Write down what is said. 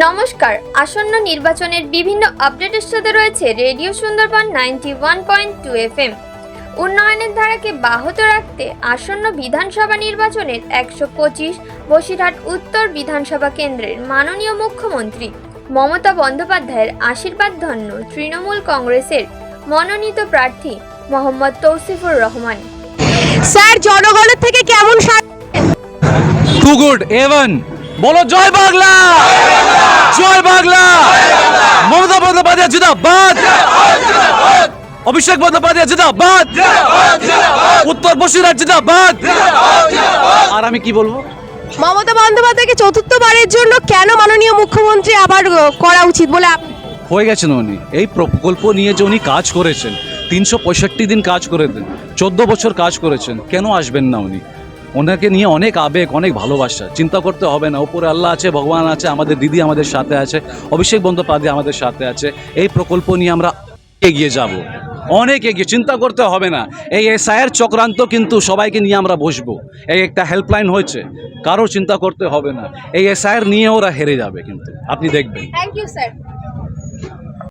নমস্কার। আসন্ন নির্বাচনের বিভিন্ন আপডেটের সাথে রয়েছে রেডিও সুন্দরবন 91.2 FM। উন্নয়নের ধারাকে ব্যাহত রাখতে আসন্ন বিধানসভা নির্বাচনের 125 বসিরহাট উত্তর বিধানসভা কেন্দ্রের মাননীয় মুখ্যমন্ত্রী মমতা বন্দ্যোপাধ্যায়ের আশীর্বাদ ধন্য তৃণমূল কংগ্রেসের মনোনীত প্রার্থী মোহাম্মদ তৌসিফুর রহমান। স্যার, জনগণের থেকে কেমন টু গুড এভেন বলো জয় বাংলা, জয় বাংলা। মমতা বন্দ্যোপাধ্যায় জিন্দাবাদ, অভিষেক বন্দ্যোপাধ্যায় জিন্দাবাদ, উত্তর বসিরহাট জিন্দাবাদ। আর আমি কি বলবো? মমতা বন্দ্যোপাধ্যায়কে চতুর্থবারের জন্য কেন মাননীয় মুখ্যমন্ত্রী আবার করা উচিত বলে হয়ে গেছেন উনি। এই প্রকল্প নিয়ে যে উনি কাজ করেছেন, 365 দিন কাজ করে দেন, 14 বছর কাজ করেছেন, কেন আসবেন না উনি? ওনাকে নিয়ে অনেক আবেগ, অনেক ভালোবাসা, চিন্তা করতে হবে না। উপরে আল্লাহ আছে, ভগবান আছে, আমাদের দিদি আমাদের সাথে আছে, অভিষেক বন্দ্যোপাধ্যায় আমাদের সাথে আছে। এই প্রকল্প নিয়ে আমরা এগিয়ে যাব, অনেক এগিয়ে, চিন্তা করতে হবে না। এই এসআইয়ের চক্রান্ত কিন্তু সবাইকে নিয়ে আমরা বসবো। এই একটা হেল্পলাইন হয়েছে, কারো চিন্তা করতে হবে না। এই এসআইয়ের নিয়ে ওরা হেরে যাবে, কিন্তু আপনি দেখবেন। Thank you sir.